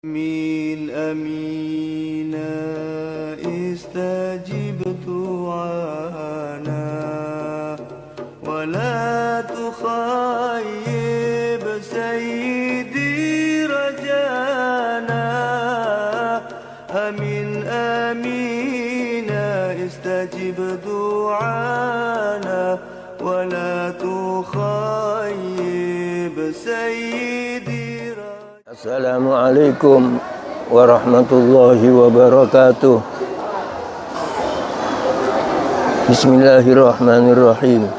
آمين آمين استجب دعانا ولا تخيب سيدي رجانا آمين آمين استجب دعانا ولا تخيب سيدي Assalamualaikum warahmatullahi wabarakatuh. Bismillahirrahmanirrahim.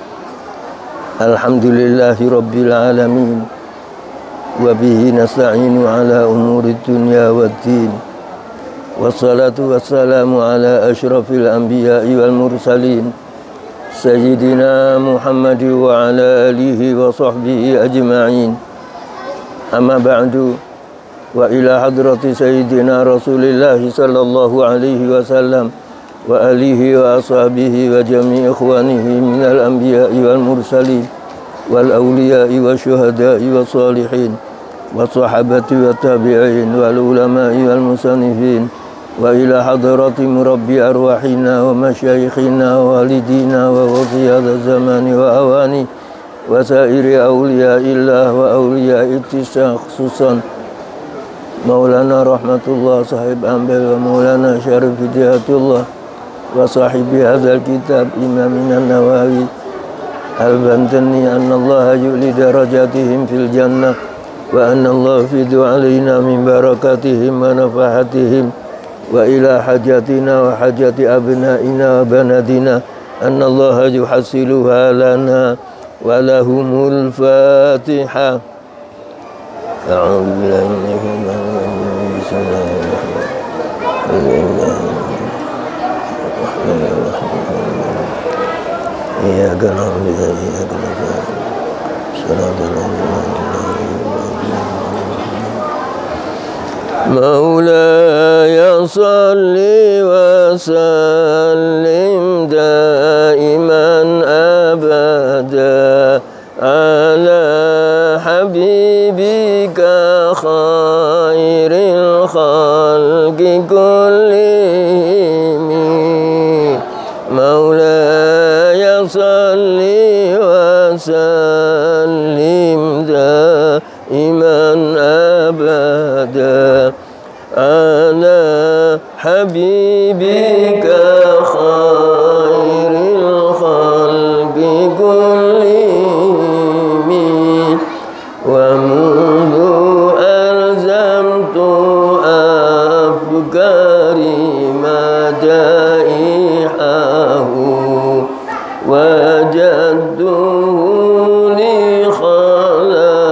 Alhamdulillahi rabbil alamin. Wa bihi nasta'inu ala umuri dunya waddin. Wassalatu wassalamu ala asyrafil anbiya'i wal mursalin Sayyidina Muhammad wa ala alihi wa sahbihi ajma'in. Amma ba'du. Wa ila hadrati sayyidina Rasulillahi sallallahu alaihi wasallam wa alihi wa ashabihi wa jami' ikhwanihi minal anbiya'i wal mursalin wal awliya'i wa syuhada'i wa salihin wa sahabati wa tabi'in wal ulama'i wal musannifin wa ila hadrati murabbi arwahina wa masyayikhina wa walidina wa wasiyadha zamani wa awani wa sairi awliya'illah wa awliya'i tisya khususan Maulana Rahmatullah Sahib Ambel wa Maulana Syarif Hidayatullah wa sahibi hadzal kitab Imamina Nawawi Al-Bantani anna Allah yu'li darajatihim fil jannah wa anna Allah fidu alaina min barakatihim wa nafahatihim wa ila hajatina wa hajati abnaina wa banadina anna Allah yuhasiluha lana wa lahumul Fatiha. A'udzu billahi minasyaitonir rajim. Iyyaka na'budu wa iyyaka nasta'in. Shiratal Maulaya salli wa sallim daiman abada ala habibika khairil khalqi kullihim. Maulaya salli wa sallim daiman abada ala habibika khairil khalqi kullihim. Wa mundu alzamtu afkari madaihahu wajadtuhu li khalasi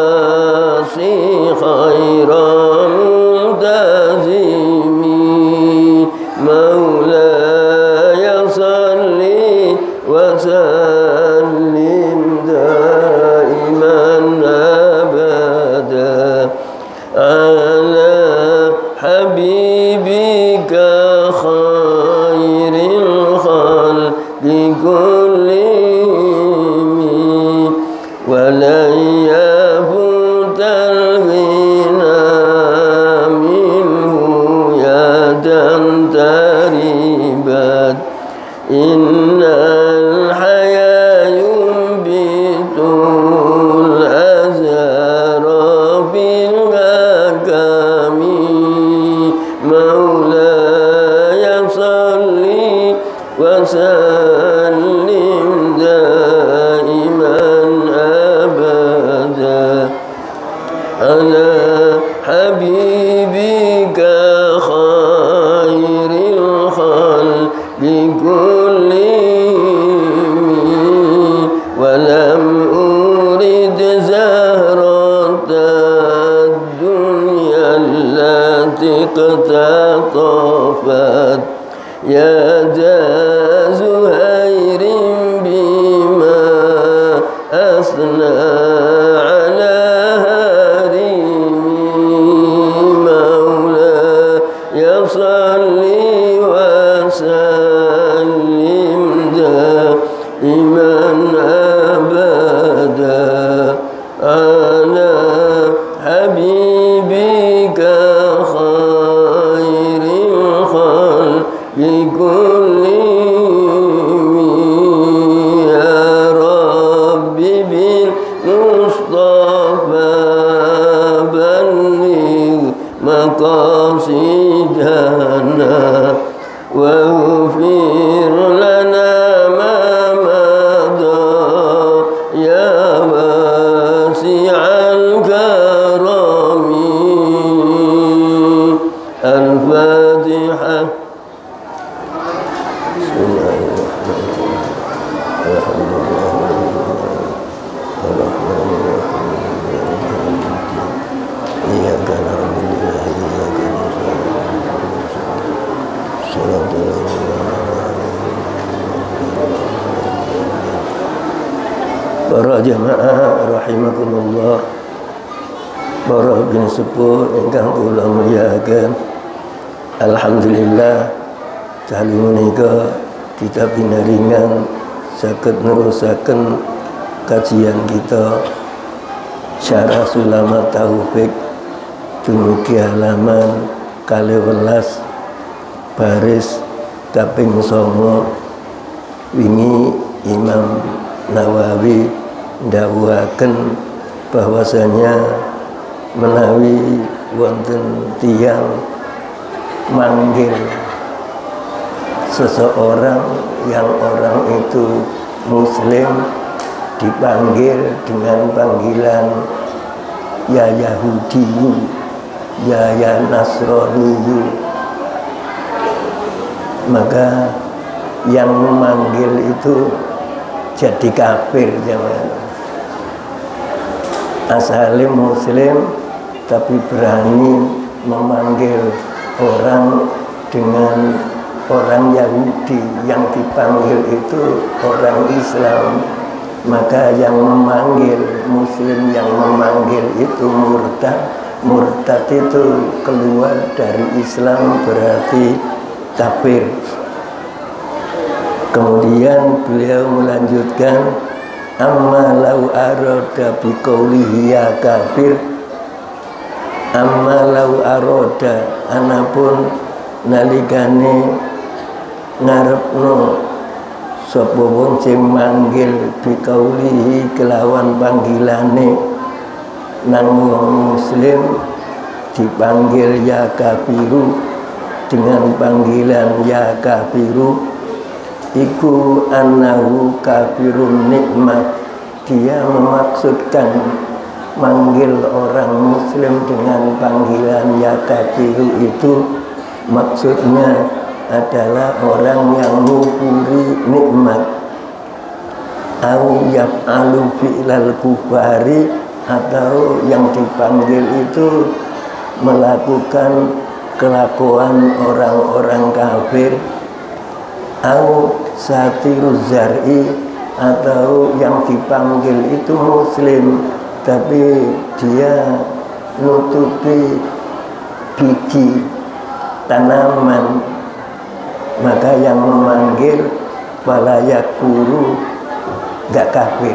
khairan multazimi. Maulaya salli wa sallim daiman abada ala habibika khairil khalqi kullihim. Walan yafutal ghina minhu yadan taribat. Innal haya yumbitul azhara bil hakami. Maulaya salli wa sallim daiman abada ala habibika khairil khalqi kullihim. Walam urid zahrata dunya allati qtatafat ya Zuhairin bima asna ala harimi. Maulaya salli wa sallim daiman abada ala habibika خير الخلق كلهم يا رب بالمصطفى بلغ مقاصدنا واغفر لنا ما مضى يا واسع الكرم الفاتحة. بسم الله الرحمن الرحيم الرحمن الرحيم إياك نعبد وإياك نستعين para jamaah rahimakumullah, para bin sepuh ingkang kula mulyakaken. Alhamdulillah dalu menika kita pinaringan saged nerusaken kajian kita Syarah Sulamat Taufik dumugi halaman 12 baris kaping 9. Wingi Imam Nawawi ndhawuhaken bahwasanya menawi wonten tiyang manggil seseorang yang orang itu muslim dipanggil dengan panggilan ya Yahudi, ya Nasrani, maka yang memanggil itu jadi kafir. Jangan asalnya muslim tapi berani memanggil orang dengan orang Yahudi, yang dipanggil itu orang Islam, maka yang memanggil muslim, yang memanggil itu murtad. Murtad itu keluar dari Islam, berarti kafir. Kemudian beliau melanjutkan, amma lau arada biqaulihi ya kafir, amma lau arada, anapun nalikane ngarepno sapa wong sing manggil biqaulihi kelawan panggilane nang wong muslim dipanggil ya kafiru dengan panggilan ya kafiru, iku annahu kafirun nikmat. Dia memaksudkan manggil orang muslim dengan panggilan ya kafiru itu maksudnya adalah orang yang mengkufuri nikmat. Au yaf'alu fi'lal kufari, atau yang dipanggil itu melakukan kelakuan orang-orang kafir. Au satiruz zar'i, atau yang dipanggil itu muslim tapi dia nutupi biji tanaman, maka yang memanggil walayak guru gak kafir.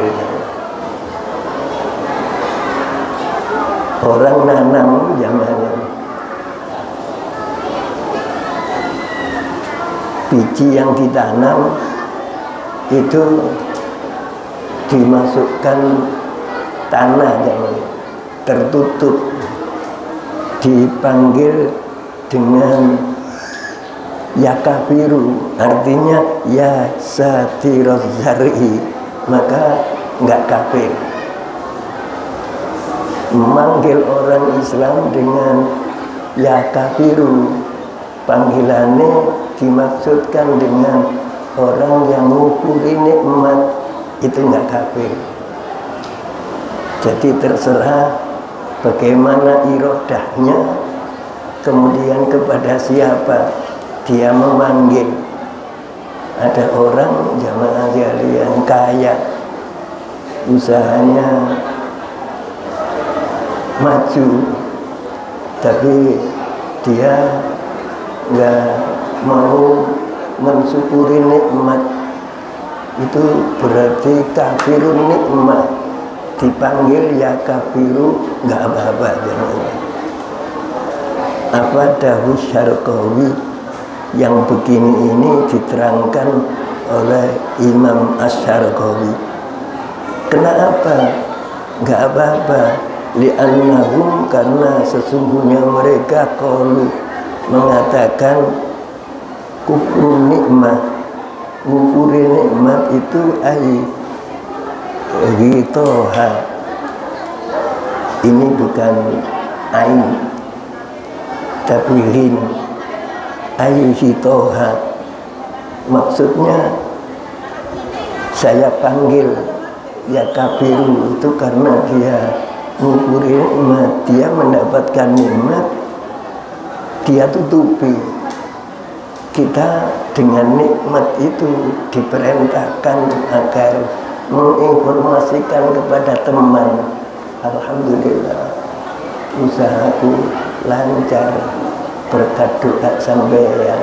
Orang nanam zamannya biji yang ditanam itu dimasukkan tanah yang tertutup, dipanggil dengan ya kafiru, artinya ya satiroz zar'i, maka enggak kafir. Memanggil orang Islam dengan ya kafiru, panggilannya dimaksudkan dengan orang yang mengkufuri nikmat, itu enggak kafir. Jadi terserah bagaimana irodahnya, kemudian kepada siapa dia memanggil. Ada orang jamaah yang kaya, usahanya maju, tapi dia nggak mau mensyukuri nikmat, itu berarti kafirun nikmat. Dipanggil ya kafiru nggak apa-apa. Afadahu Syarqawi. Yang begini ini diterangkan oleh Imam Asy-Syarqawi. Kenapa? Enggak apa-apa. Li'annahum, karena sesungguhnya mereka qalu, mengatakan kufur nikmah. Kufur nikmat itu ghitoha. Ini bukan ain, tapi rin. Ghitoha. Maksudnya saya panggil ya kafiru itu karena dia ngukuri nikmat, dia mendapatkan nikmat, dia tutupi. Kita dengan nikmat itu diperintahkan agar menginformasikan kepada teman, alhamdulillah usahaku lancar berkat doa sampeyan.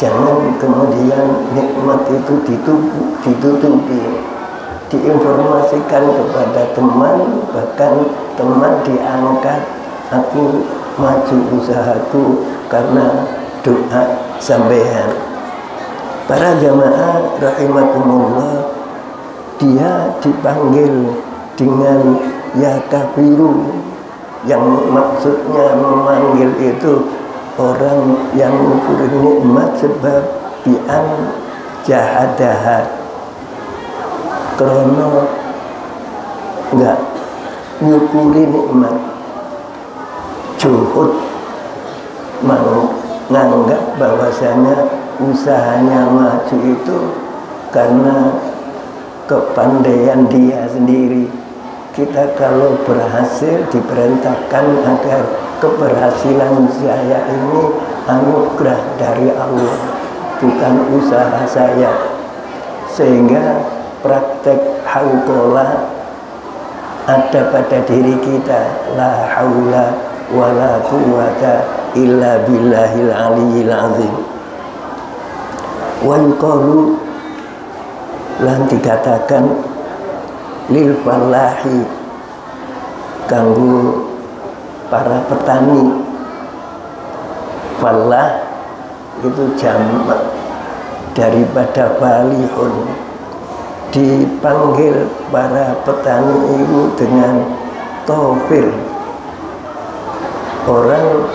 Jangan kemudian nikmat itu ditutupi, diinformasikan kepada teman, bahkan teman diangkat, aku maju usahaku karena doa sampeyan. Para jamaah rahimakumullah, dia dipanggil dengan ya kafiru, yang maksudnya memanggil itu orang yang mengkufuri nikmat sebab bi'an jahadaha, karena enggak nyukuri nikmat, juhud, menganggap bahwasanya usahanya maju itu karena kepandaian dia sendiri. Kita kalau berhasil diperintahkan agar keberhasilan saya ini anugerah dari Allah, bukan usaha saya. Sehingga praktek hauqolah ada pada diri kita, la haula wala quwwata illa billahil aliyyil azim. Wa yuqalu, lan dikatakan lil falahi, kanggo para petani. Falah itu jamak daripada falihun. Dipanggil para petani itu dengan tofir, orang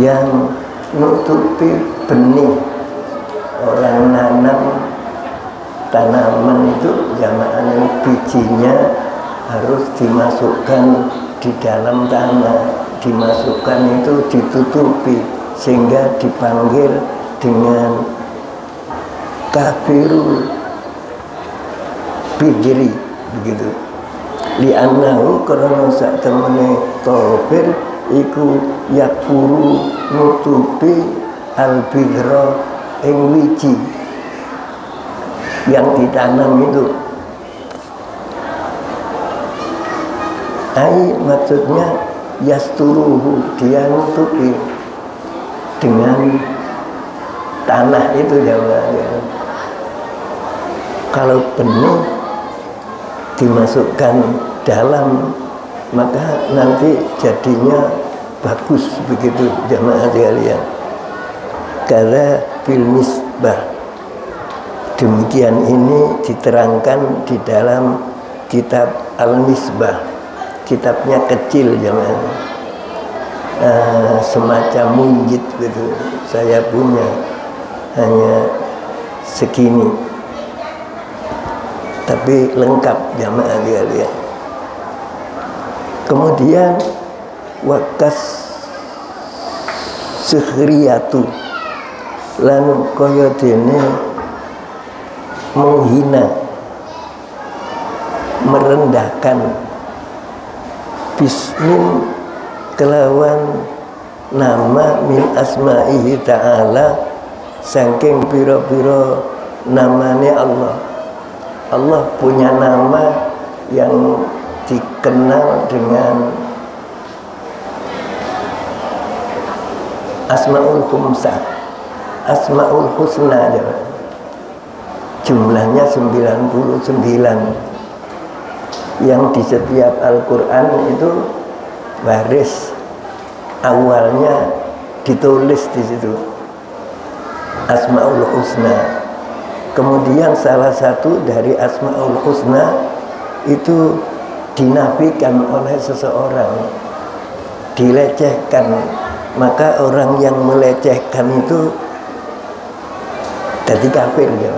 yang nutupi benih. Orang nanam tanaman itu jamaahnya bijinya harus dimasukkan di dalam tanah, dimasukkan itu ditutupi, sehingga dipanggil dengan kafiru bidri, begitu. Li'annahu, karena sak temene tofir iku yakfuru nutupi al-bidra ing wiji yang ditanam itu. Maksudnya yasturuhu, dia nutupi dengan tanah itu jawabnya. Kalau benih dimasukkan dalam, maka nanti jadinya bagus, begitu jamaah sekalian. Karena fil misbah, demikian ini diterangkan di dalam kitab Al-Misbah. Kitabnya kecil jamaah, semacam munjid gitu. Saya punya hanya segini, tapi lengkap jamaah sekalian. Kemudian wakas sukhriyatu, lan kaya dene menghina, merendahkan, bismin kelawan nama min asma'ihi ta'ala, saking pira-pira namanya Allah. Allah punya nama yang dikenal dengan Asmaul Khumsah, Asmaul Husna, jumlahnya 99, yang di setiap Al-Quran itu baris awalnya ditulis di situ Asmaul Husna. Kemudian salah satu dari Asmaul Husna itu dinafikan oleh seseorang, dilecehkan. Maka orang yang melecehkan itu jadi kafir ya.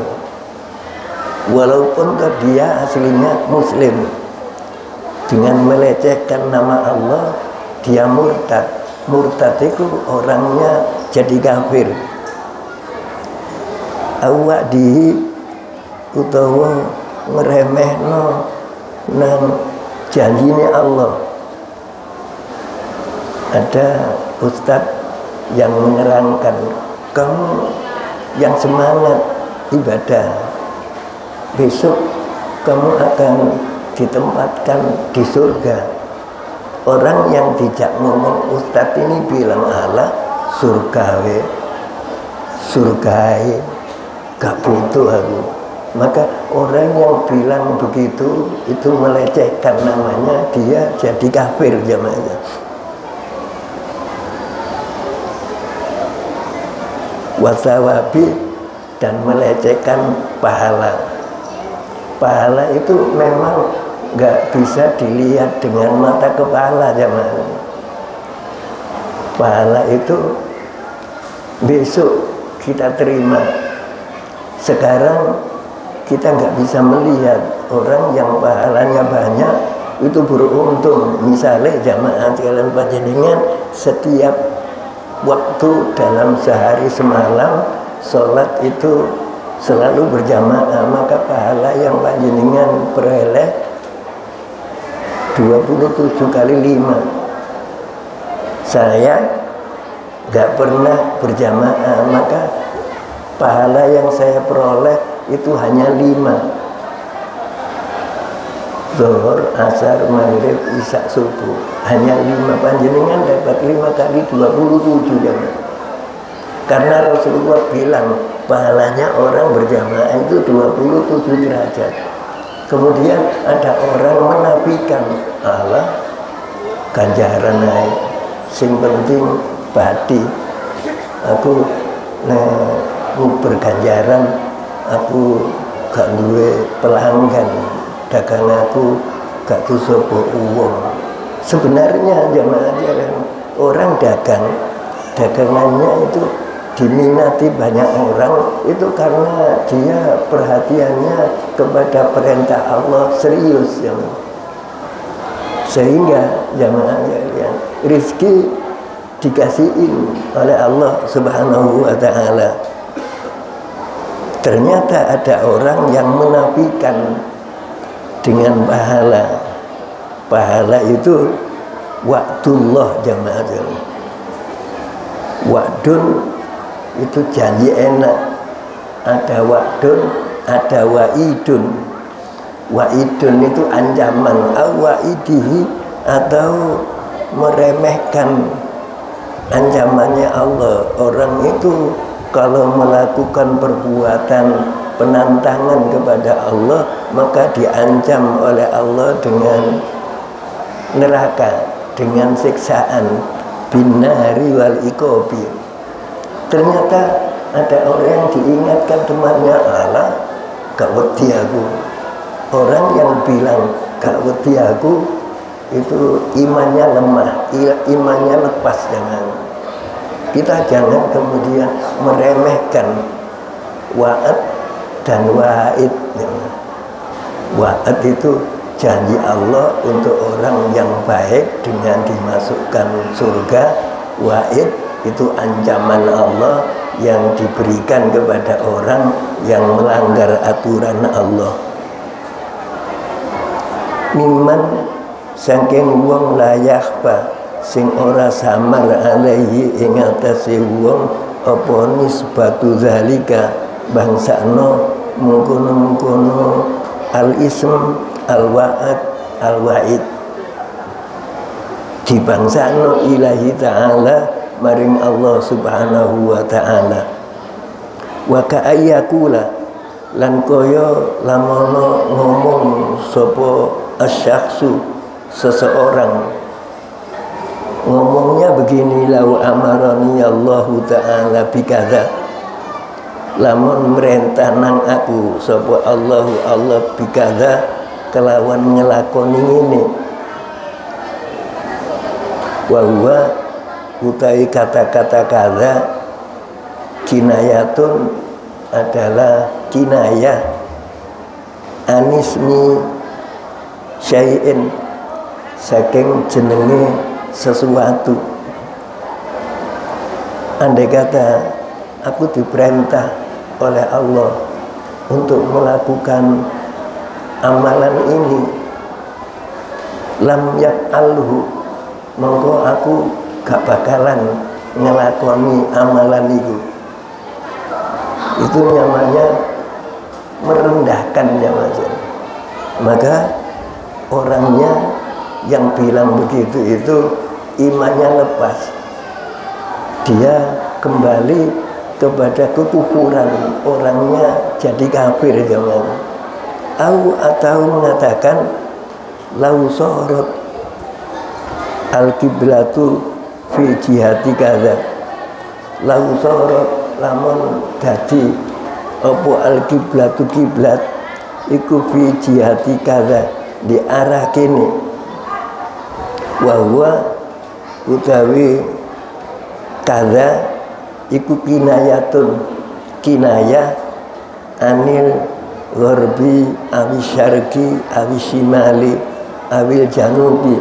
Walaupun dia aslinya muslim, dengan melecehkan nama Allah dia murtad. Murtad itu orangnya jadi kafir. Awak di utawa ngremehno nang janjine Allah. Ada ustadz yang menerangkan, kamu yang semangat ibadah, besok kamu akan ditempatkan di surga. Orang yang tidak ngomong ustadz ini bilang, alah surgawe, surgae, gak butuh aku. Maka orang yang bilang begitu itu melecehkan namanya, dia jadi kafir jamaah. Wasawabi, dan melecehkan pahala. Pahala itu memang gak bisa dilihat dengan mata kepala jamaah. Pahala itu besok kita terima. Sekarang kita nggak bisa melihat. Orang yang pahalanya banyak itu beruntung. Misalnya jamaah sekalian panjenengan setiap waktu dalam sehari semalam sholat itu selalu berjamaah, maka pahala yang panjenengan peroleh 27 kali 5. Saya nggak pernah berjamaah, maka pahala yang saya peroleh itu hanya 5. Zuhur, asar, maghrib, isya, subuh, hanya 5. Panjenengan dapat 5 kali 27 jam. Karena Rasulullah bilang pahalanya orang berjamaah itu 27 derajat. Kemudian ada orang menafikan, Allah ganjaran naik, sing penting badi. Aku berganjaran, aku gak duwe pelanggan, dagang aku gak kusopo uang. Sebenarnya jamaah jalan, orang dagangannya itu diminati banyak orang itu karena dia perhatiannya kepada perintah Allah serius ya. Sehingga jamaah sekalian, rizki dikasihin oleh Allah Subhanahu wa ta'ala. Ternyata ada orang yang menafikan dengan pahala. Pahala itu waktullah jamaah sekalian. Wa'dun itu janji enak. Ada wa'dun, ada wa'idun. Wa'idun itu ancaman, wa'idihi atau meremehkan ancamannya Allah. Orang itu kalau melakukan perbuatan penantangan kepada Allah, maka diancam oleh Allah dengan neraka, dengan siksaan, binari wal iqabi. Ternyata ada orang yang diingatkan temannya, Allah gak wedi aku. Orang yang bilang gak wedi aku itu imannya lemah, imannya lepas. Kita jangan kemudian meremehkan wa'ad dan wa'id. Wa'ad itu janji Allah untuk orang yang baik dengan dimasukkan surga. Wa'id itu ancaman Allah yang diberikan kepada orang yang melanggar aturan Allah. Miman saking wong layahpa sing ora samar alaihi ing atase wong apa nisbatu zalika bangsakno mungkono-mungkono al-ism al-wa'ad al-wa'id dibangsakno ilahi ta'ala maring Allah Subhanahu wa ta'ala. Wa ka'ayyakula lan kaya lamono ngomong sapa asyakhsu seseorang ngomongnya begini, lau amarani Allahu ta'ala bikadza, lamun merintah nang aku sapa Allahu Allah bikadza kelawan ngelakoni ini, wa huwa utai kata-kata kadza kinayatun adalah kinayah anismi syai'in saking jenenge sesuatu. Andai kata aku diperintah oleh Allah untuk melakukan amalan ini, lam yaf'alhu, monggo aku gak bakalan ngelakoni amalan itu namanya merendahkan namanya. Maka orangnya yang bilang begitu itu imannya lepas, dia kembali kepada kekufuran, orangnya jadi kafir namanya. Atau mengatakan lau sorot al-kiblatu fi jihati kadza, lau sorot lamun dadi apa al-kiblatu kiblat iku fi jihati kadza di arah kene, wa huwa utawi kadza iku kinayatun, kinayah anil gharbi awis syarqi awis shimali awil janubi,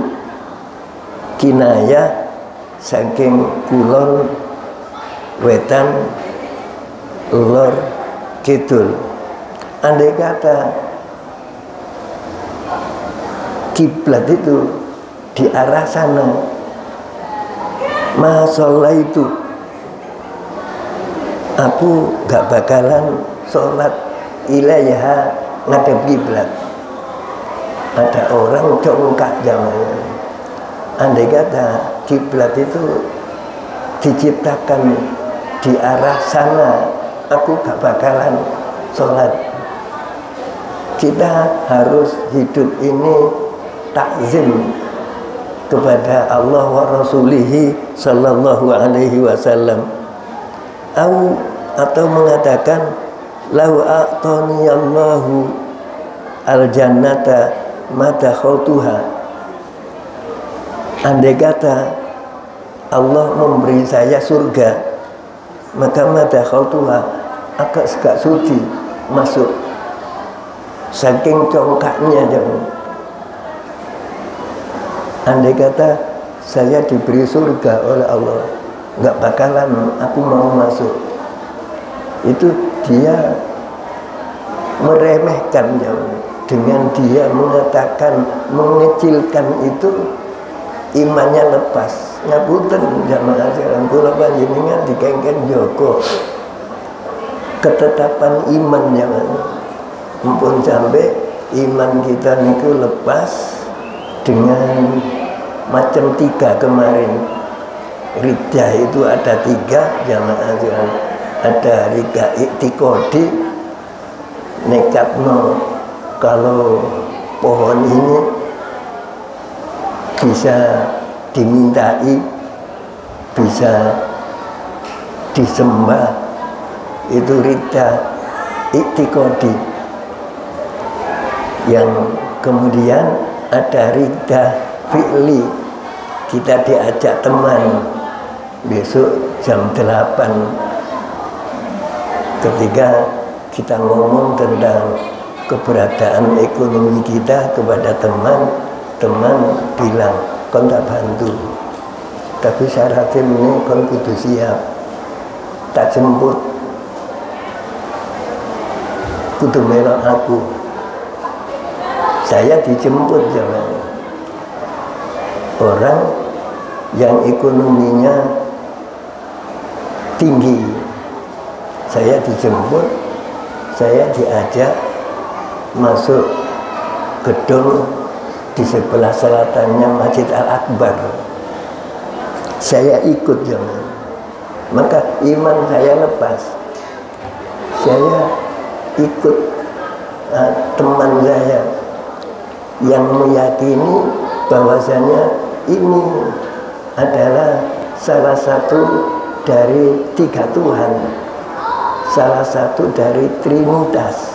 kinayah saking kulon wetan lor kidul. Andai kata kiblat itu di arah sana, masalah itu aku gak bakalan sholat ilaiha ngadep kiblat. Ada orang congkak zamannya. Andai kata kiblat itu diciptakan di arah sana, aku gak bakalan sholat. Kita harus hidup ini takzim kepada Allah wa Rasulihi sallallahu alaihi wasallam. Atau mengatakan lau a'tani Allahu al-jannata mata khautuha, andai kata Allah memberi saya surga, maka mata khautuha agak gak sudi masuk, saking congkaknya jangan. Andai kata saya diberi surga oleh Allah, gak bakalan aku mau masuk. Itu dia meremehkan jangan. Dengan dia mengatakan, mengecilkan itu, imannya lepas. Ngapunten jamaah sekalian, kula panjenengan dikengken Joko ketetapan iman jangan. Mumpun sampai iman kita niku lepas dengan macam 3 kemarin. Ridha itu ada 3 jamaah sekalian. Ada ridha iktikodi, nekatno kalau pohon ini bisa dimintai, bisa disembah, itu ridha iktikodi. Yang kemudian ada ridha fi'li, kita diajak teman besok jam 8 ketika kita ngomong tentang keberadaan ekonomi kita kepada teman bilang kon tak bantu, tapi syaratnya ini kon kudu siap, tak jemput, kudu melok aku, saya dijemput jangan. Orang yang ekonominya tinggi, saya dijemput, saya diajak masuk gedung di sebelah selatannya Masjid Al-Akbar. Saya ikut jangan. Maka iman saya lepas. Saya ikut teman saya yang meyakini bahwasanya ini adalah salah satu dari 3 Tuhan, salah satu dari Trinitas.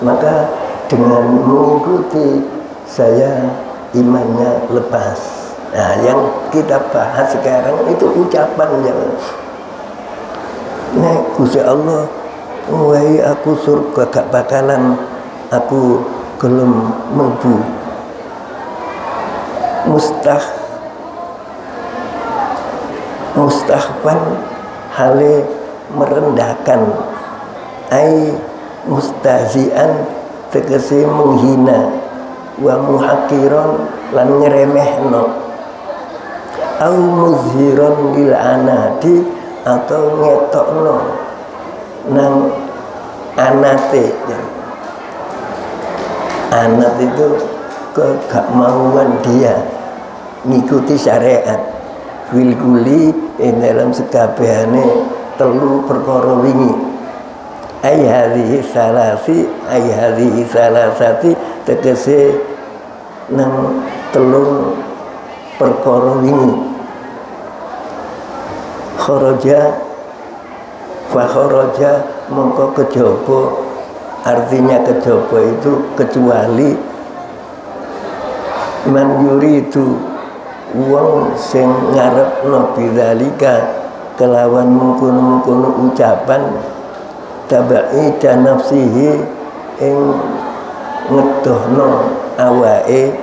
Maka dengan mengikuti saya imannya lepas. Nah, yang kita bahas sekarang itu ucapannya. Nek Gusti Allah, wahai aku surga gak bakalan aku gelem mlebu. Mustahwan hale merendahkan, ai mustahzian tegese menghina, wa muhakiron lan ngremehno, au muzhiron lil anati atau ngetokno nang anate. Anat itu kegakmauan dia ngikuti syariat. Wilkuli dalam sekabehane telu perkara wingi. Ai hadhihi salasati tegese nang telung perkara wingi. Kharaja mongko kejaba, artinya kejaba itu kecuali man yuridu wong sing ngarepno bidzalika kelawan mungkon-mungkon ucapan tabai nafsihi ing ngedohno awake.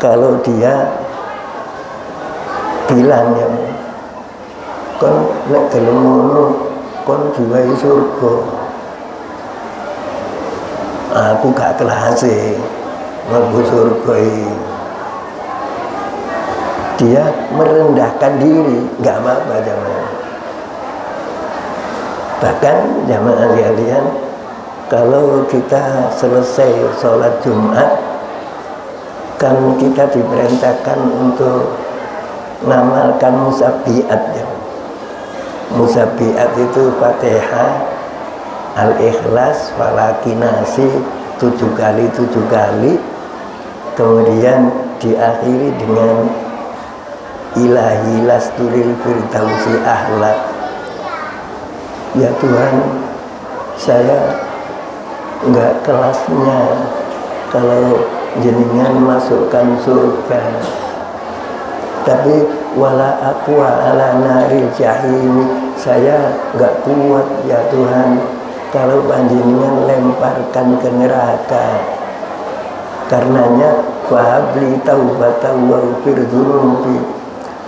Kalau dia bilang ya kon nek gelem ngono kon diwai surga, aku gak kelase mlebu surga. Dia merendahkan diri, gak apa-apa jamaah. Bahkan jamaah sekalian, kalau kita selesai sholat Jumat, kan kita diperintahkan untuk ngamalkan musabbihat ya. Musabbihat itu Fatihah, Al-Ikhlas, Falaki, Nasi 7 kali, kemudian diakhiri dengan Ilahi lasturil firdausi ahlak. Ya Tuhan, saya enggak kelasnya kalau jenengan masukkan surga, tapi wala aqwa ala naril jahim, saya enggak kuat ya Tuhan kalau panjenengan lemparkan ke neraka. Karenanya fahabli taubatan wa ghfir dzunubi,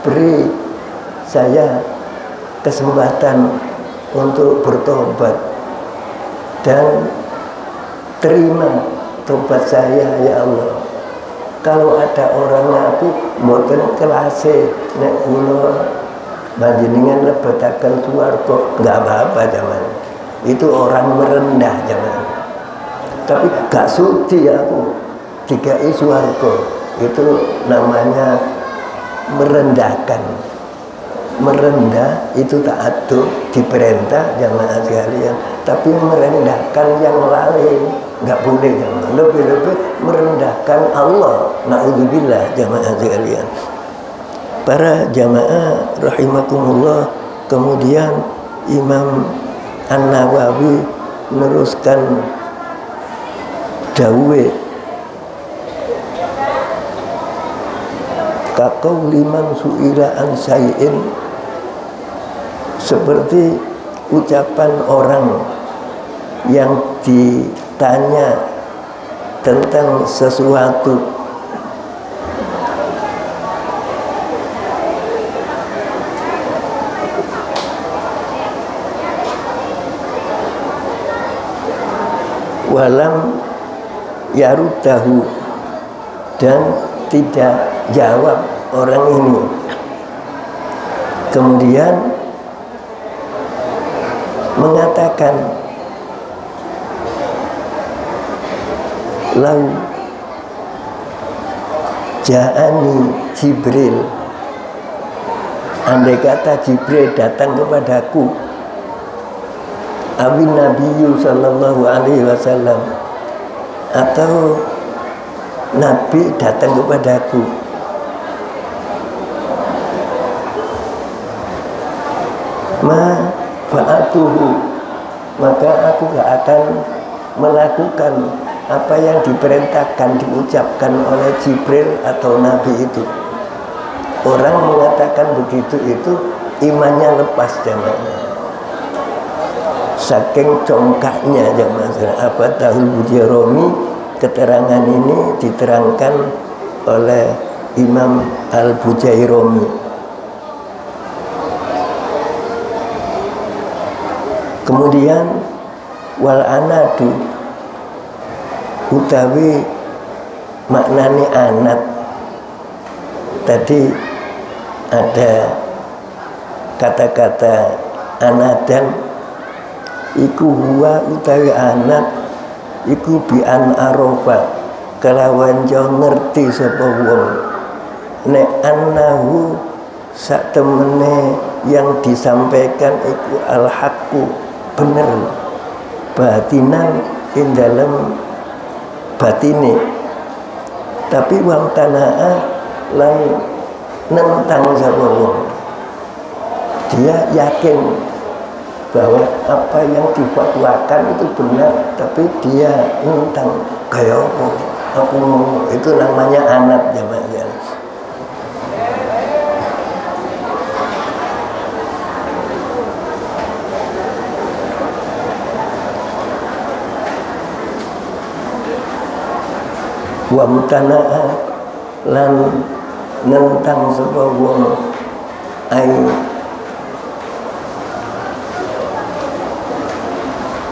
beri saya kesempatan untuk bertobat dan terima tobat saya ya Allah. Kalau ada orang ngaku mboten kelase nek kula panjenengan lebetaken swarga, enggak apa-apa zaman. Itu orang merendah zaman. Tapi gak sudi aku dikai swarga. Itu namanya merendahkan. Merendah itu ta'addub, diperintah jamaah sekalian, tapi merendahkan yang lain enggak boleh jamaah. Lebih-lebih merendahkan Allah, naudzubillah jamaah sekalian. Para jamaah rahimakumullah, kemudian Imam An-Nawawi meneruskan dawuhe kakau liman su'ila an syai'in, seperti ucapan orang yang ditanya tentang sesuatu. Walam yarudahu, dan tidak jawab orang ini. Kemudian mengatakan lau ja'ani Jibril, andai kata Jibril datang kepadaku, awin Nabiyyu sallallahu alaihi wasallam, atau Nabi datang kepadaku, ma fa'atuhu, maka aku gak akan melakukan apa yang diperintahkan, diucapkan oleh Jibril atau Nabi itu. Orang mengatakan begitu itu imannya lepas jamaah. Saking congkaknya jamaah. Apa tahul Bujairami, keterangan ini diterangkan oleh Imam Al-Bujairami. Kemudian wal anadu utawi maknane anak. Tadi ada kata-kata anadan, iku huwa utawi anak iku bi an arofa, kelawan jo ngerti sapa wong nek annahu sak temene yang disampaikan iku al haqqu, bener, batinan ing dalam batine, tapi wang tanaa lan nentang sapa wong, dia yakin bahwa apa yang difatwakan itu benar, tapi dia nentang kayak apa aku mau, itu namanya anak jamaah. Wa mutanaa lan nentang sapa wong ai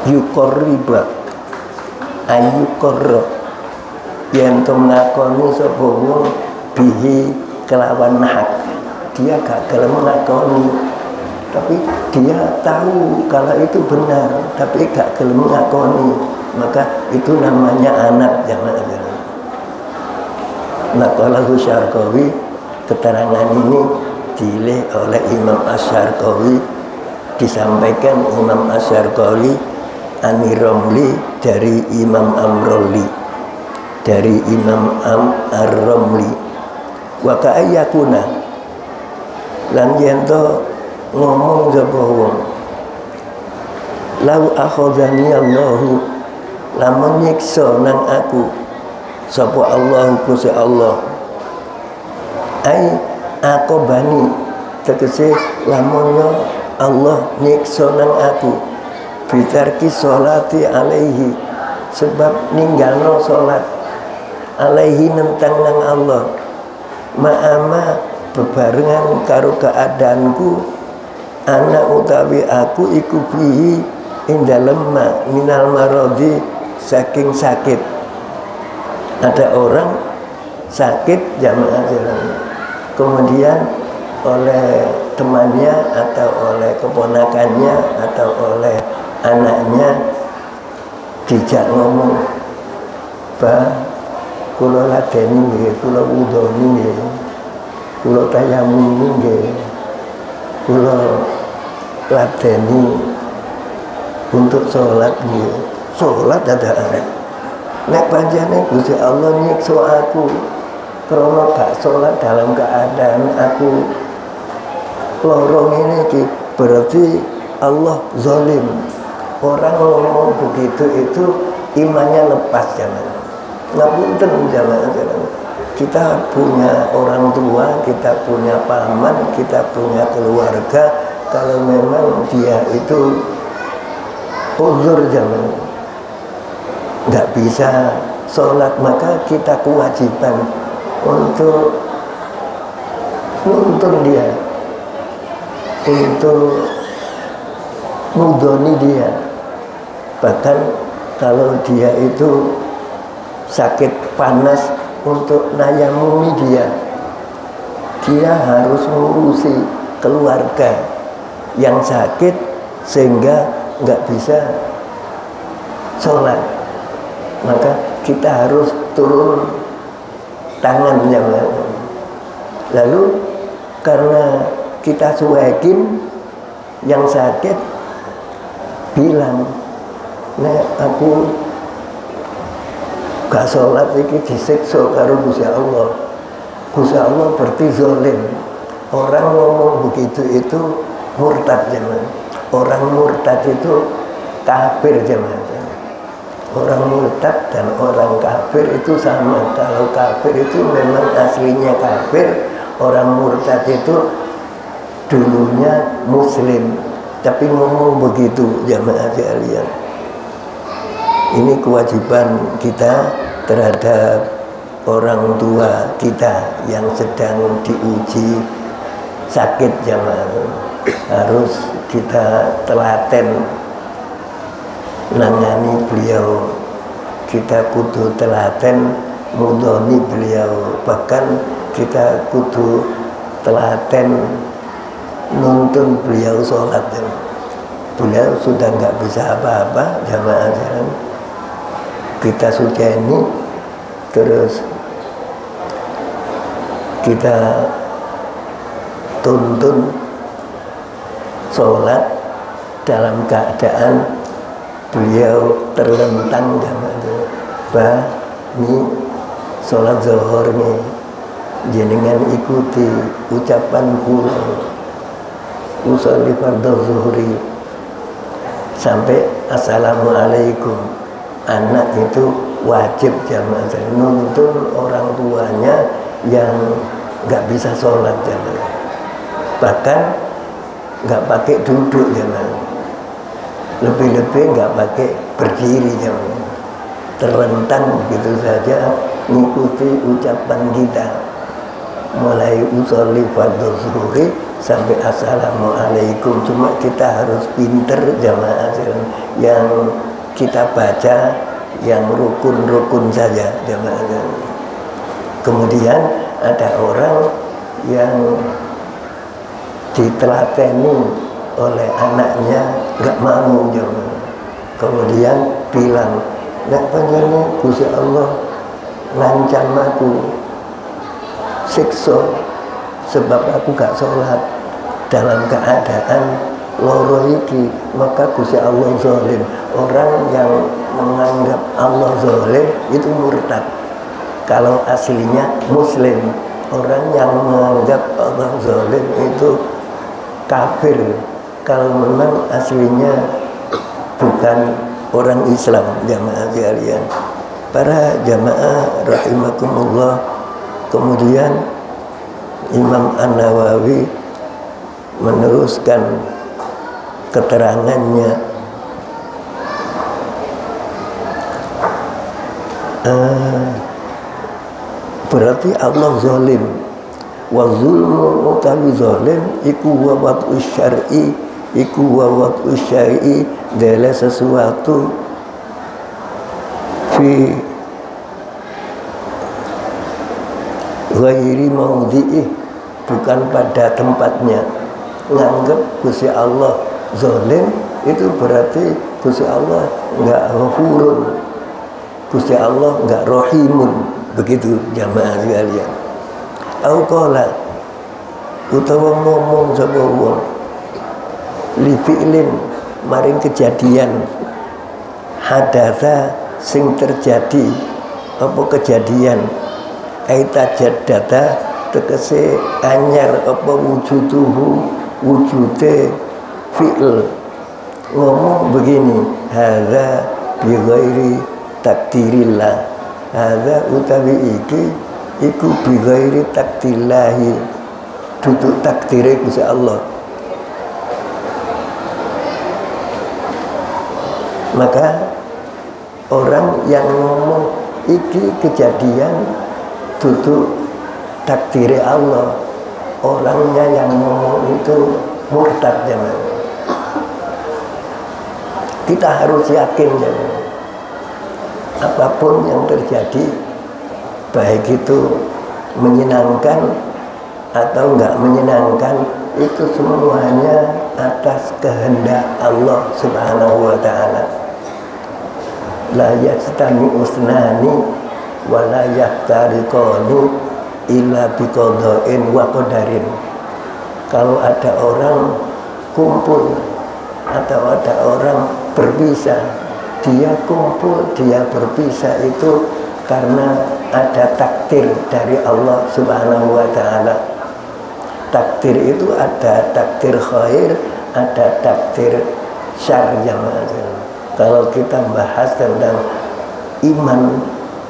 yuqarriba ayyuqarra, yen to ngakoni sapa wong bihi kelawan hak, dia gak gelem ngakoni, tapi dia tahu kalau itu benar tapi gak gelem ngakoni, maka itu namanya anak jamaah. Naqalahu Syarqawi, keterangan ini dileh oleh Imam Asy-Syarqawi, disampaikan Imam Asy-Syarqawi An-Ramli dari Imam Amroli, dari Imam Ar-Ramli. Wa ka'ayyakuna lan yen to ngomong sapa wong, lau akhadhani Allahu, lamun nyiksa nang aku sapa Allah Gusti Allah, ai aqobani, tegese lamun Allah nyiksa nang aku bitarki sholati alaihi, sebab ninggalno salat alaihi nentang nang Allah, ma'ama bebarengan karo keadaanku anak utawi aku iku bihi ing dalem minal maradi, saking sakit. Ada orang sakit jamaah jalan, kemudian oleh temannya atau oleh keponakannya atau oleh anaknya dijak ngomong, "Ba, kula ladeni nggih, kula wudoni nggih, kula tayamum nggih, kula ladeni untuk sholat nggih." Sholat ada arek. Nek panjane Gusti Allah nyiksa aku karena gak sholat dalam keadaan aku lorong ini ki, berarti Allah zalim. Orang ngomong begitu itu imannya lepas jangan. Ngapunten jangan. Kita punya orang tua, kita punya paman, kita punya keluarga. Kalau memang dia itu uzur jangan, nggak bisa sholat, maka kita kewajiban untuk nuntun dia, untuk mudoni dia. Bahkan kalau dia itu sakit panas, untuk nayamumi dia harus ngurusi keluarga yang sakit sehingga nggak bisa sholat, maka kita harus turun tangannya. Lalu karena kita suwekin yang sakit, bilang, "Nek aku gak sholat iki disiksa karo Gusti Allah." Gusti Allah berarti zalim. Orang ngomong begitu itu murtad jemaah. Orang murtad itu kafir jemaah. Orang murtad dan orang kafir itu sama. Kalau kafir itu memang aslinya kafir, orang murtad itu dulunya muslim, tapi ngomong begitu jamaah sekalian. Ini kewajiban kita terhadap orang tua kita yang sedang diuji sakit jamaah. Harus kita telaten nangani beliau, kita kudu telaten mudhoni beliau, bahkan kita kudu telaten nuntun beliau sholat. Beliau sudah nggak bisa apa-apa jamaah jalan, kita sujeni, terus kita tuntun sholat dalam keadaan beliau terlentang jamaah. Ini sholat zuhur nih, jenengan ikuti ucapan kula usolli fardhu zuhri sampai assalamualaikum. Anak itu wajib jamaah nuntun orang tuanya yang nggak bisa sholat jamaah, bahkan nggak pakai duduk jamaah, lebih-lebih nggak pakai berdiri jamaah, terlentang begitu saja mengikuti ucapan kita mulai usolli fardhu zuhri sampai assalamualaikum. Cuma kita harus pinter jamaah yang kita baca yang rukun-rukun saja jamaah. Kemudian ada orang yang ditelateni oleh anaknya nggak mau jamaah, kemudian bilang, "Nek panjenengan Gusti Allah ngancam aku siksa sebab aku gak sholat dalam keadaan loro iki, maka Gusti Allah zalim." Orang yang menganggap Allah zalim itu murtad. Kalau aslinya muslim, orang yang menganggap Allah zalim itu kafir. Kalau memang aslinya bukan orang Islam jamaah sekalian. Para jamaah rahimakumullah. Kemudian Imam An-Nawawi meneruskan keterangannya. Berarti Allah zalim. Wa zulmu utawi zalim iku wa watu syar'i, iku wa watu syar'i adalah sesuatu fi ghairi maudhi'i, bukan pada tempatnya. Nganggap Gusti Allah zalim itu berarti Gusti Allah enggak ghafurun, Gusti Allah enggak rahimun, begitu jamaah sekalian. Au qala utawa ngomong sapa wong li fi'lin maring kejadian hadatsa sing terjadi apa kejadian aita jaddata tegese anyar apa wujuduhu wujude fi'il, ngomong begini, hadza bi ghairi takdirillah, hadza utawi iki iku bi ghairi takdillahi, duduk takdire Gusti Allah. Maka orang yang ngomong iki kejadian duduk takdire Allah, orangnya yang ngomong itu murtad jemaah. Kita harus yakin jemaah, apapun yang terjadi, baik itu menyenangkan atau enggak menyenangkan, itu semuanya atas kehendak Allah Subhanahu wa ta'ala. La yastami usnani wa la yaftariqani illa biqada'in wa qadarin. Kalau ada orang kumpul atau ada orang berpisah, dia kumpul, dia berpisah itu karena ada takdir dari Allah Subhanahu wa ta'ala. Takdir itu ada takdir khair, ada takdir syar jamaah. Kalau kita bahas tentang iman,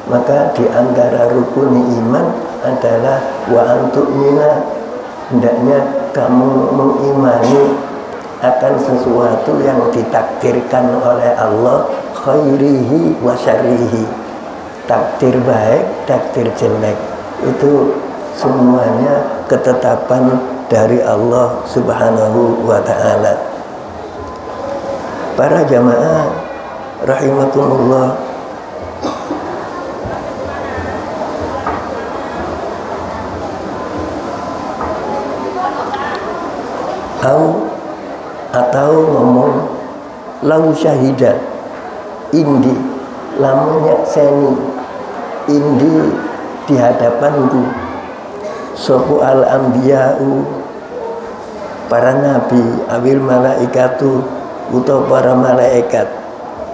maka di antara rukun iman adalah wa antu'mina, hendaknya kamu mengimani akan sesuatu yang ditakdirkan oleh Allah, khairihi wa syarrihi, takdir baik, takdir jelek, itu semuanya ketetapan dari Allah Subhanahu wa ta'ala. Para jamaah rahimakumullah, atau ngomong lau syahidah indi, lamun nyakseni indi di hadapanku sopu al ambiya'u, para nabi, awil malaikatu, utawa para malaikat,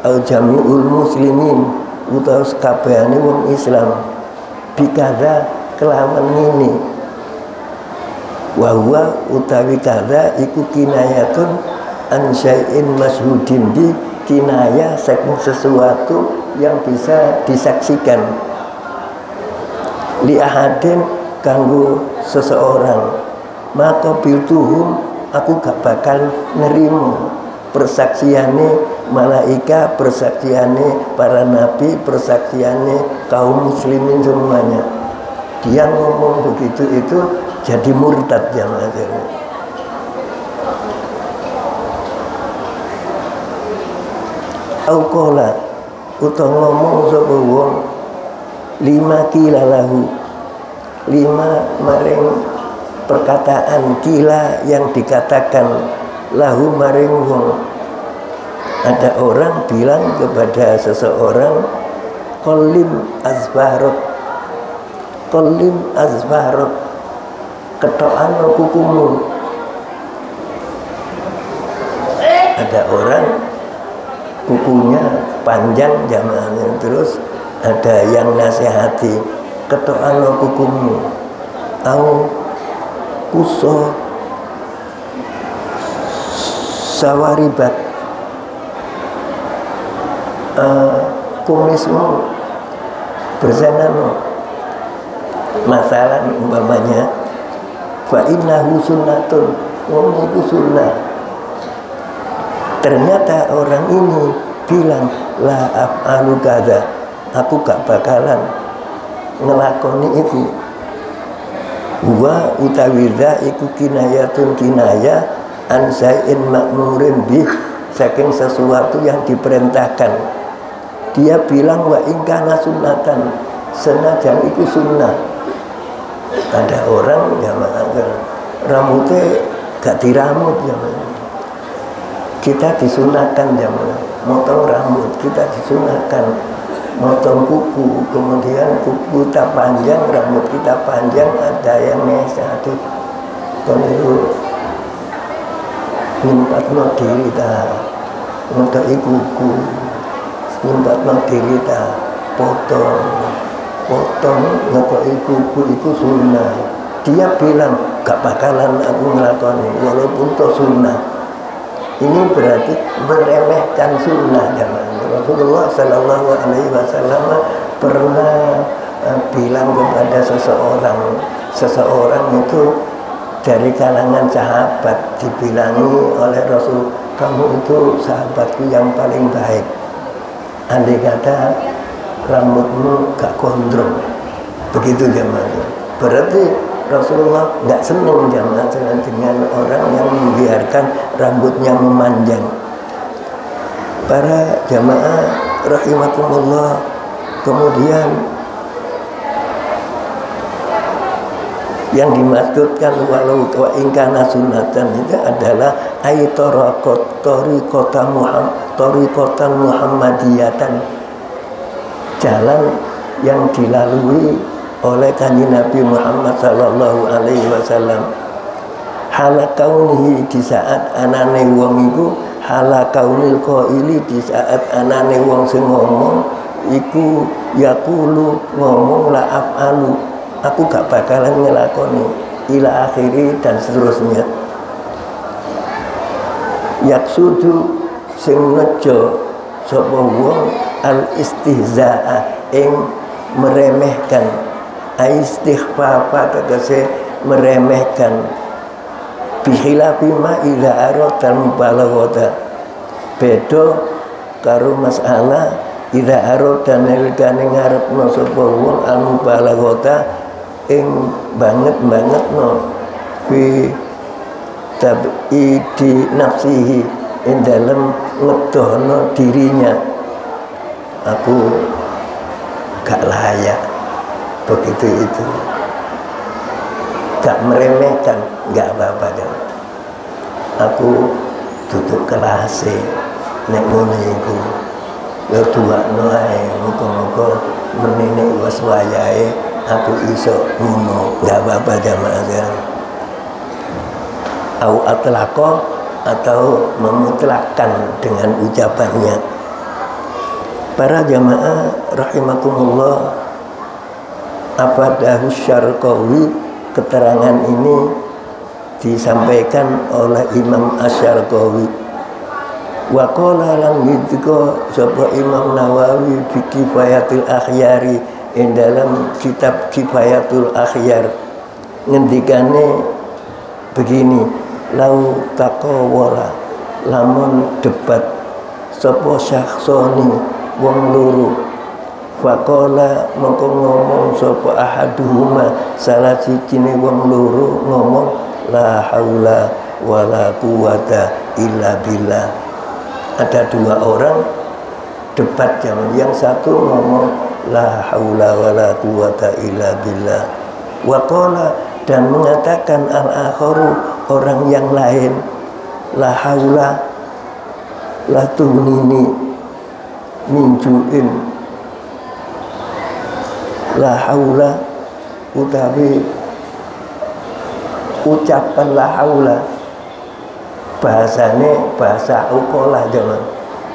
au jami'ul muslimin, utawa sekabehane wong Islam, bikadza kelawan ini, wa huwa utawi kadza iku kinayatun an syai'in masyhudin bi, kinaya saking sesuatu yang bisa disaksikan, li ahadin kanggo seseorang, maka biltuhum aku gak bakal nerimo persaksiane malaikat, persaksiane para nabi, persaksiane kaum muslimin semuanya. Dia ngomong begitu itu jadi murtad jamaah. Au qala utawa ngomong sapa wong lima kilalahu, lima maring perkataan kila yang dikatakan lahu maring wong. Ada orang bilang kepada seseorang, qalim azbarok, qalim azbarok, ketokan kukumu. Ada orang kukunya panjang jamaahnya, terus ada yang nasihati, ketokan kukumu, au kuso sawaribat, kumismu bersenano. Masalah umpamanya fa innahu sunnatun, wong iku sunnah. Ternyata orang ini bilang la af'alu kadza, aku gak bakalan ngelakoni itu. Wa utawiza iku kinayatun, kinaya an sa'in makmurin bih, saking sesuatu yang diperintahkan. Dia bilang wa ingkana sunnatan, senajan itu sunnah. Ada orang jamaah rambutnya gak diramut jamaah. Kita disunahkan jamaah motong rambut, kita disunahkan motong kuku, kemudian kuku kita panjang, rambut kita panjang, ada yang satu kalau nimpatno diri ta untuk kuku, nimpatno diri ta potong untuk kuku itu sunnah. Dia bilang gak bakalan aku ngelakoni walaupun itu sunnah. Ini berarti meremehkan sunnah. Rasulullah Sallallahu Alaihi Wasallam pernah bilang kepada seseorang itu dari kalangan sahabat, dibilangi oleh Rasul, kamu itu sahabatku yang paling baik. Andai kata rambutmu gak gondrong, begitu jamaah. Berarti Rasulullah tidak senang jamaah dengan orang yang membiarkan rambutnya memanjang. Para jamaah rahimakumullah, kemudian yang dimaksudkan walau wa ingkana sunatan itu adalah tariqatan muhammadiyatan, jalan yang dilalui oleh kanjeng Nabi Muhammad sallallahu alaihi wasallam. Halakaunihi, di saat anane wong iku, halakaunil qaili, di saat anane wong sing ngomong iku yaqulu, ngomong la afalu, aku gak bakalan ngelakoni. ila akhiri dan seterusnya. Yaksudu sing nejo sapa wong al istihzaa ing meremehkan, istighfafa tegese meremehkan, bihilafi ma idza aradal mubalaghata, beda karo masalah idza arada nalikane ngarepno sapa wong al mubalaghata ing banget-bangetno fi tab'idi nafsihi ing dalam ngedohno dirinya, aku gak layak begitu itu, gak meremehkan, gak apa-apa kan, aku duduk kelas nek ngono iku ya duwakno ae, muga-muga menene wis wayahe aku iso ngono, gak apa-apa jamaah sekalian. Au atlaqo atau memutlakkan dengan ucapannya. Para jamaah rahimakumullah, Abadahu Syarqawi, keterangan ini disampaikan oleh Imam Asy-Syarqawi. Wa qala lan yidhika sapa Imam Nawawi fi Kifayatul Akhyari ing dalam kitab Kifayatul Akhyar, ngendikane begini, lau taqawala lamun debat sapa syakhsoni wong loro, faqala mongko ngomong sapa ahaduhuma salah sijine wong loro ngomong la haula wala quwata illa billah. Ada dua orang debat, yang satu ngomong la haula wala quwata illa billah, wa qala dan mengatakan al-akharu orang yang lain la haula la tunini minjuin, la haula utawi ucapan la haula bahasane bahasa ukolah jaman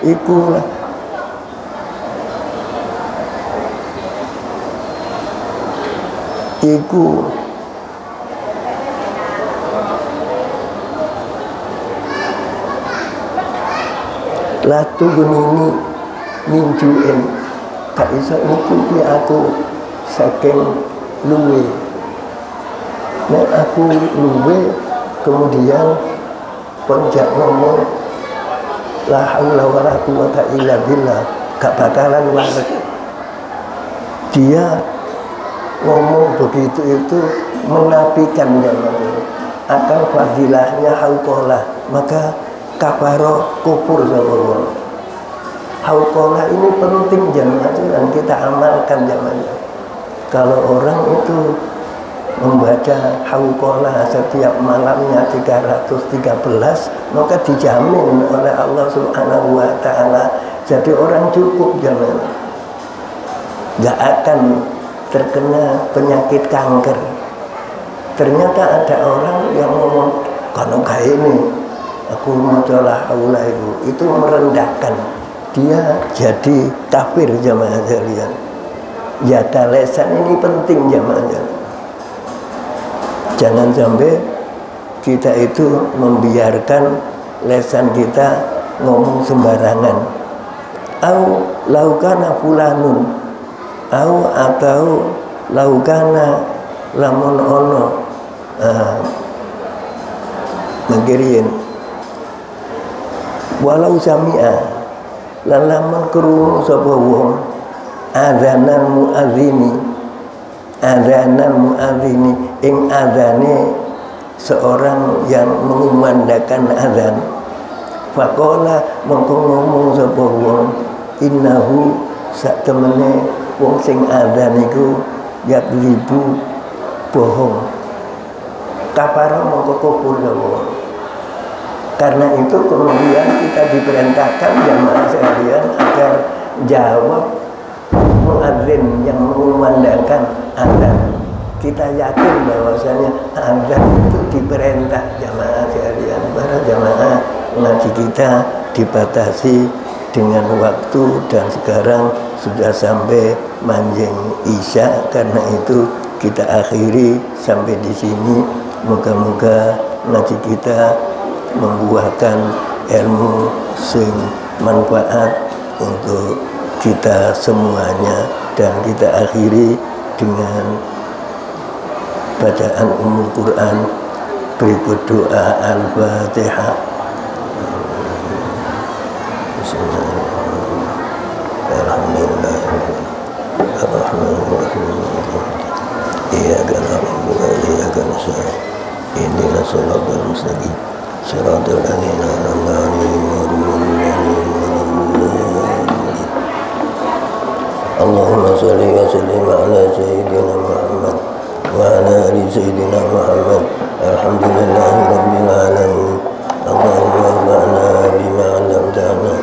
ikulah iku la tugunini minjuin, gak iso ngikuti aku saking luwe. Nek aku luwe kemudian penjak ngomong la haula wala quwata illa billah, gak bakalan waras. Dia ngomong begitu itu menafikan akan fadilahnya hauqalah, maka kafaro kufur sama Allah. Hauqalah ini penting jamaah dan kita amalkan jamaah. Kalau orang itu membaca hauqalah setiap malamnya 313, maka dijamin oleh Allah Subhanahu wa taala jadi orang cukup jamaah. Gak akan terkena penyakit kanker. Ternyata ada orang yang ngomong kalau kayak ini aku maca la haula itu merendahkan, dia jadi kafir jamaah sekalian. Jaga lesan ini penting jamaah. Jangan sampai kita itu membiarkan lesan kita ngomong sembarangan. Au laukana fulanun, au atau laukana lamun ono mengirin walau sami'a lan lamun krungu sapa wong adzanan muadzini ing adzane seorang yang mengumandangkan adzan, faqala mongko ngomong sapa wong innahu sak temene wong sing adzan iku yaklibu bohong, kafara mongko kufur wong. Karena itu kemudian kita diperintahkan jamaah sekalian agar jawab muadzin yang mengumandangkan adzan. Kita yakin bahwasanya adzan itu diperintah jamaah sekalian. Para jamaah ngaji kita dibatasi dengan waktu dan sekarang sudah sampai manjing isya, karena itu kita akhiri sampai di sini. Moga-moga ngaji kita membuahkan ilmu sing manfaat untuk kita semuanya, dan kita akhiri dengan bacaan Ummul Quran berikut doa Al-Fatihah. Allahumma salli wa sallim ala sayyidina Muhammad wa ala ali sayyidina Muhammad. Alhamdulillahi rabbil alamin. Allahumma anfa'na bima 'allamtana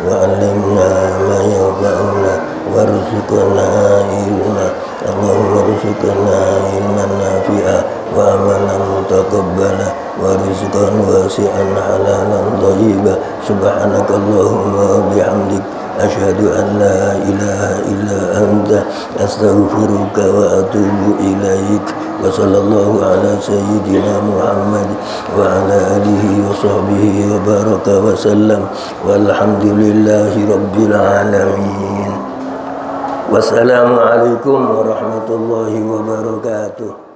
wa 'allimna ma yanfa'una warzuqna ilma. Allahumma rzuqna ilman nafi'a wa amalan mutaqabbala wa rizqan wasi'an halalan thayyiban. Subhanakallahumma wa bihamdik asyhadu an la ilaha illa anta astaghfiruka wa atubu ilaik. Wa sallallahu ala sayyidina Muhammad wa ala alihi wa sahbihi wa baraka wa sallam, walhamdulillahi rabbil alamin. Wassalamualaikum warahmatullahi wabarakatuh.